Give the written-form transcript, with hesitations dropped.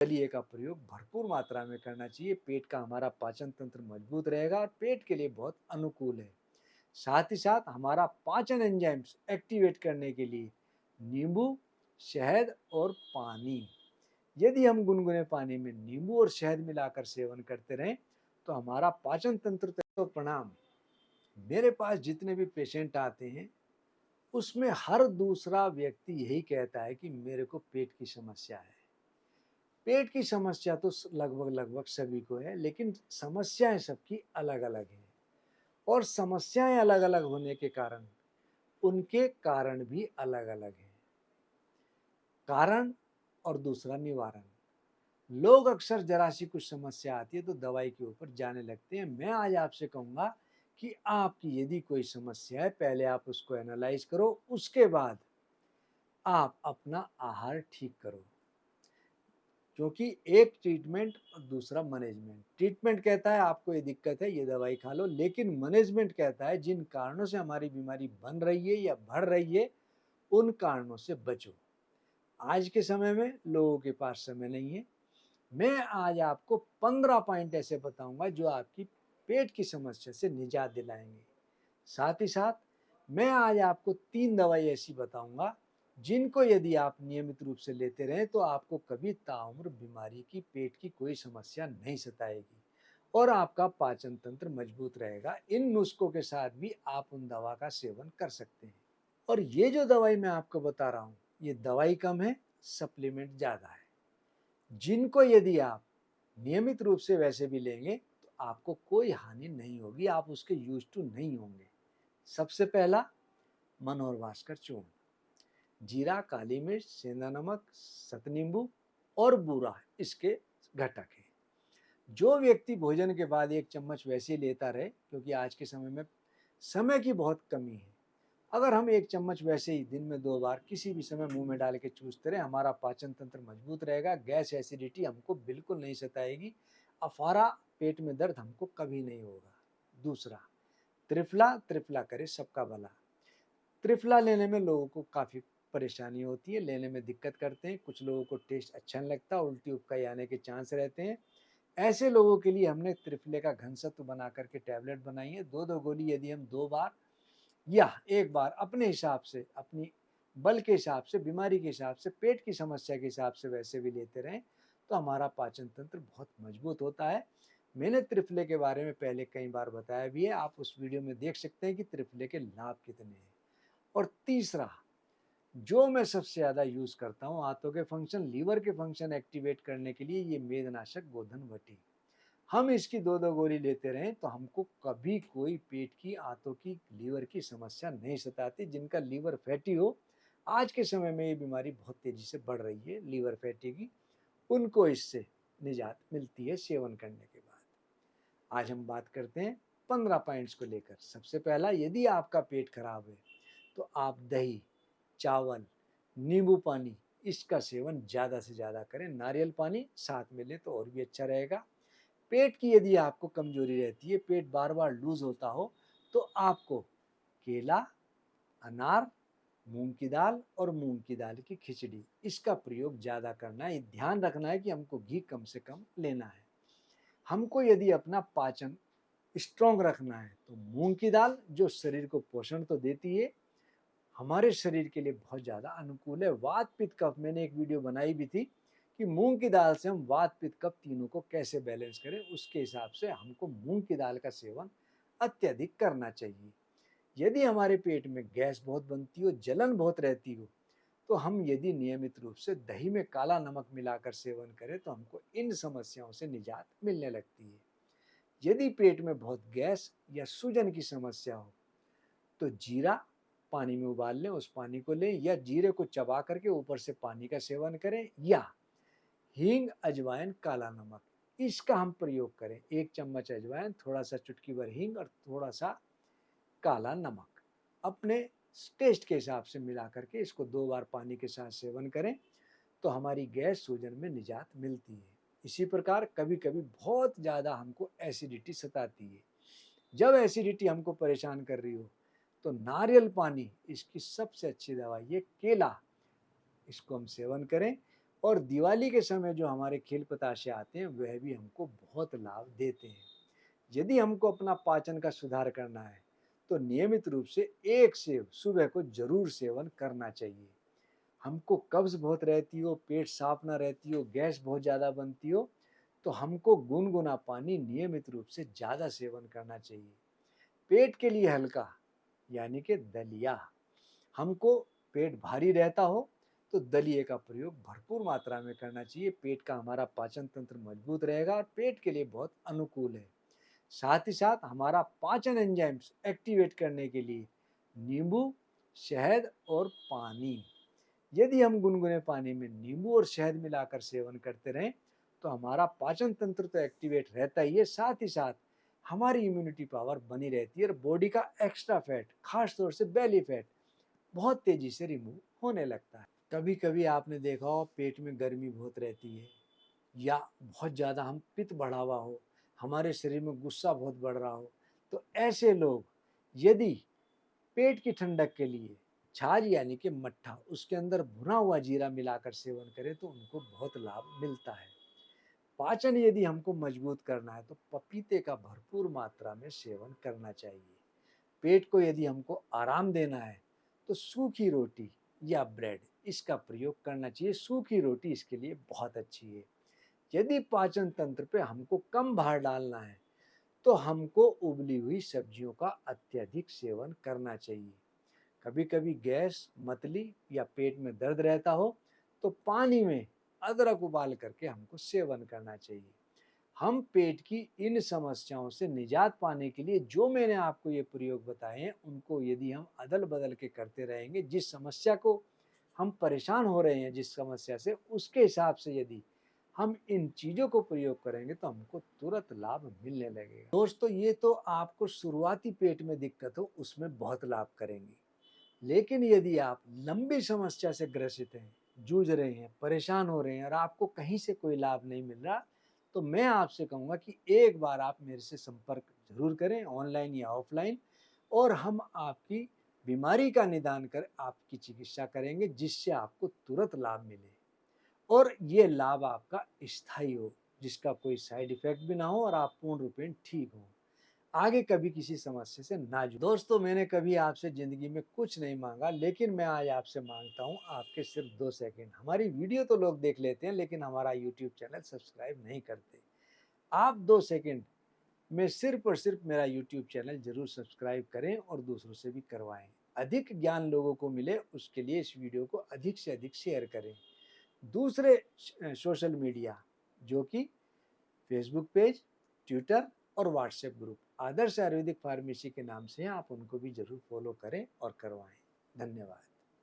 दलिए का प्रयोग भरपूर मात्रा में करना चाहिए। पेट का हमारा पाचन तंत्र मजबूत रहेगा और पेट के लिए बहुत अनुकूल है। साथ ही साथ हमारा पाचन एंजाइम्स एक्टिवेट करने के लिए नींबू, शहद और पानी, यदि हम गुनगुने पानी में नींबू और शहद मिलाकर सेवन करते रहें तो हमारा पाचन तंत्र। तो प्रणाम। मेरे पास जितने भी पेशेंट आते हैं उसमें हर दूसरा व्यक्ति यही कहता है कि मेरे को पेट की समस्या है। पेट की समस्या तो लगभग लगभग सभी को है, लेकिन समस्याएं सबकी अलग अलग हैं और समस्याएं अलग अलग होने के कारण उनके कारण भी अलग अलग हैं। कारण और दूसरा निवारण। लोग अक्सर जरा सी कुछ समस्या आती है तो दवाई के ऊपर जाने लगते हैं। मैं आज आपसे कहूंगा कि आपकी यदि कोई समस्या है, पहले आप उसको एनालाइज करो, उसके बाद आप अपना आहार ठीक करो। क्योंकि एक ट्रीटमेंट और दूसरा मैनेजमेंट। ट्रीटमेंट कहता है आपको ये दिक्कत है, ये दवाई खा लो, लेकिन मैनेजमेंट कहता है जिन कारणों से हमारी बीमारी बन रही है या बढ़ रही है उन कारणों से बचो। आज के समय में लोगों के पास समय नहीं है। मैं आज आपको 15 पॉइंट ऐसे बताऊंगा जो आपकी पेट की समस्या से निजात दिलाएंगे। साथ ही साथ मैं आज आपको 3 दवाई ऐसी बताऊंगा जिनको यदि आप नियमित रूप से लेते रहें तो आपको कभी ताउम्र बीमारी की, पेट की कोई समस्या नहीं सताएगी और आपका पाचन तंत्र मजबूत रहेगा। इन नुस्खों के साथ भी आप उन दवा का सेवन कर सकते हैं। और ये जो दवाई मैं आपको बता रहा हूँ, ये दवाई कम है, सप्लीमेंट ज़्यादा है, जिनको यदि आप नियमित रूप से वैसे भी लेंगे तो आपको कोई हानि नहीं होगी, आप उसके यूज टू नहीं होंगे। सबसे पहला मनोहर भास्कर चूर्ण। जीरा, काली मिर्च, सेंधा नमक, सतनींबू और बूरा इसके घटक है। जो व्यक्ति भोजन के बाद 1 चम्मच वैसे ही लेता रहे, क्योंकि आज के समय में समय की बहुत कमी है, अगर हम 1 चम्मच वैसे ही दिन में 2 बार किसी भी समय मुंह में डाल के चूसते रहे, हमारा पाचन तंत्र मजबूत रहेगा, गैस एसिडिटी हमको बिल्कुल नहीं सताएगी, अफारा पेट में दर्द हमको कभी नहीं होगा। दूसरा, त्रिफला। त्रिफला करे सबका भला। त्रिफला लेने में लोगों को काफ़ी परेशानी होती है, लेने में दिक्कत करते हैं, कुछ लोगों को टेस्ट अच्छा नहीं लगता, उल्टी उपकाई आने के चांस रहते हैं। ऐसे लोगों के लिए हमने त्रिफले का घनसत्व बना करके टैबलेट बनाई है। 2-2 गोली यदि हम 2 बार या 1 बार अपने हिसाब से, अपनी बल के हिसाब से, बीमारी के हिसाब से, पेट की समस्या के हिसाब से वैसे भी लेते रहें तो हमारा पाचन तंत्र बहुत मजबूत होता है। मैंने त्रिफले के बारे में पहले कई बार बताया भी है, आप उस वीडियो में देख सकते हैं कि त्रिफले के लाभ कितने हैं। और तीसरा, जो मैं सबसे ज़्यादा यूज़ करता हूँ आंतों के फंक्शन, लीवर के फंक्शन एक्टिवेट करने के लिए, ये मेदनाशक गोधन वटी। हम इसकी 2-2 गोली लेते रहें तो हमको कभी कोई पेट की, आंतों की, लीवर की समस्या नहीं सताती। जिनका लीवर फैटी हो, आज के समय में ये बीमारी बहुत तेजी से बढ़ रही है लीवर फैटी की, उनको इससे निजात मिलती है सेवन करने के बाद। आज हम बात करते हैं 15 पॉइंट्स को लेकर। सबसे पहला, यदि आपका पेट खराब है तो आप दही, चावल, नींबू पानी इसका सेवन ज़्यादा से ज़्यादा करें। नारियल पानी साथ में लें तो और भी अच्छा रहेगा। पेट की यदि आपको कमजोरी रहती है, पेट बार बार लूज होता हो, तो आपको केला, अनार, मूंग की दाल और मूंग की दाल की खिचड़ी इसका प्रयोग ज़्यादा करना है। ध्यान रखना है कि हमको घी कम से कम लेना है। हमको यदि अपना पाचन स्ट्रॉन्ग रखना है तो मूंग की दाल, जो शरीर को पोषण तो देती है, हमारे शरीर के लिए बहुत ज़्यादा अनुकूल है। वात, पित्त, कफ, मैंने एक वीडियो बनाई भी थी कि मूंग की दाल से हम वात, पित्त, कफ तीनों को कैसे बैलेंस करें। उसके हिसाब से हमको मूंग की दाल का सेवन अत्यधिक करना चाहिए। यदि हमारे पेट में गैस बहुत बनती हो, जलन बहुत रहती हो, तो हम यदि नियमित रूप से दही में काला नमक मिलाकर सेवन करें तो हमको इन समस्याओं से निजात मिलने लगती है। यदि पेट में बहुत गैस या सूजन की समस्या हो तो जीरा पानी में उबाल लें, उस पानी को लें, या जीरे को चबा करके ऊपर से पानी का सेवन करें, या हींग, अजवाइन, काला नमक इसका हम प्रयोग करें। 1 चम्मच अजवाइन, थोड़ा सा चुटकी भर हींग और थोड़ा सा काला नमक अपने टेस्ट के हिसाब से मिला करके इसको 2 बार पानी के साथ सेवन करें तो हमारी गैस, सूजन में निजात मिलती है। इसी प्रकार कभी कभी बहुत ज़्यादा हमको एसिडिटी सताती है। जब एसिडिटी हमको परेशान कर रही हो तो नारियल पानी इसकी सबसे अच्छी दवाई है। केला, इसको हम सेवन करें और दिवाली के समय जो हमारे खेल पताशे आते हैं वह भी हमको बहुत लाभ देते हैं। यदि हमको अपना पाचन का सुधार करना है तो नियमित रूप से एक सेव सुबह को जरूर सेवन करना चाहिए। हमको कब्ज बहुत रहती हो, पेट साफ ना रहती हो, गैस बहुत ज़्यादा बनती हो, तो हमको गुनगुना पानी नियमित रूप से ज़्यादा सेवन करना चाहिए। पेट के लिए हल्का यानी कि दलिया, हमको पेट भारी रहता हो तो दलिए का प्रयोग भरपूर मात्रा में करना चाहिए। पेट का हमारा पाचन तंत्र मजबूत रहेगा और पेट के लिए बहुत अनुकूल है। साथ ही साथ हमारा पाचन एंजाइम्स एक्टिवेट करने के लिए नींबू, शहद और पानी, यदि हम गुनगुने पानी में नींबू और शहद मिलाकर सेवन करते रहें तो हमारा पाचन तंत्र तो एक्टिवेट रहता ही है, साथ ही साथ हमारी इम्यूनिटी पावर बनी रहती है और बॉडी का एक्स्ट्रा फैट, खास तौर से बेली फैट, बहुत तेजी से रिमूव होने लगता है। कभी कभी आपने देखा हो पेट में गर्मी बहुत रहती है या बहुत ज़्यादा हम पित्त बढ़ा हुआ हो, हमारे शरीर में गुस्सा बहुत बढ़ रहा हो, तो ऐसे लोग यदि पेट की ठंडक के लिए छाछ यानी कि मट्ठा, उसके अंदर भुना हुआ जीरा मिलाकर सेवन करें तो उनको बहुत लाभ मिलता है। पाचन यदि हमको मजबूत करना है तो पपीते का भरपूर मात्रा में सेवन करना चाहिए। पेट को यदि हमको आराम देना है तो सूखी रोटी या ब्रेड इसका प्रयोग करना चाहिए। सूखी रोटी इसके लिए बहुत अच्छी है। यदि पाचन तंत्र पे हमको कम भार डालना है तो हमको उबली हुई सब्जियों का अत्यधिक सेवन करना चाहिए। कभी कभी गैस, मतली या पेट में दर्द रहता हो तो पानी में अदरक उबाल करके हमको सेवन करना चाहिए। हम पेट की इन समस्याओं से निजात पाने के लिए जो मैंने आपको ये प्रयोग बताए हैं उनको यदि हम अदल बदल के करते रहेंगे, जिस समस्या को हम परेशान हो रहे हैं, जिस समस्या से, उसके हिसाब से यदि हम इन चीज़ों को प्रयोग करेंगे तो हमको तुरंत लाभ मिलने लगेगा। दोस्तों, ये तो आपको शुरुआती पेट में दिक्कत हो उसमें बहुत लाभ करेंगे, लेकिन यदि आप लंबी समस्या से ग्रसित हैं, जूझ रहे हैं, परेशान हो रहे हैं और आपको कहीं से कोई लाभ नहीं मिल रहा, तो मैं आपसे कहूँगा कि एक बार आप मेरे से संपर्क जरूर करें, ऑनलाइन या ऑफलाइन, और हम आपकी बीमारी का निदान कर आपकी चिकित्सा करेंगे जिससे आपको तुरंत लाभ मिले और ये लाभ आपका स्थायी हो, जिसका कोई साइड इफेक्ट भी ना हो और आप पूर्ण रूपेण ठीक हो, आगे कभी किसी समस्या से ना जूझे। दोस्तों, मैंने कभी आपसे जिंदगी में कुछ नहीं मांगा, लेकिन मैं आज आपसे मांगता हूँ आपके सिर्फ 2 सेकंड। हमारी वीडियो तो लोग देख लेते हैं लेकिन हमारा यूट्यूब चैनल सब्सक्राइब नहीं करते। आप 2 सेकंड में सिर्फ और सिर्फ मेरा यूट्यूब चैनल जरूर सब्सक्राइब करें और दूसरों से भी करवाएं। अधिक ज्ञान लोगों को मिले उसके लिए इस वीडियो को अधिक से अधिक शेयर करें। दूसरे सोशल मीडिया जो कि फेसबुक पेज, ट्विटर और व्हाट्सएप ग्रुप आदर्श आयुर्वेदिक फार्मेसी के नाम से हैं, आप उनको भी जरूर फॉलो करें और करवाएं। धन्यवाद।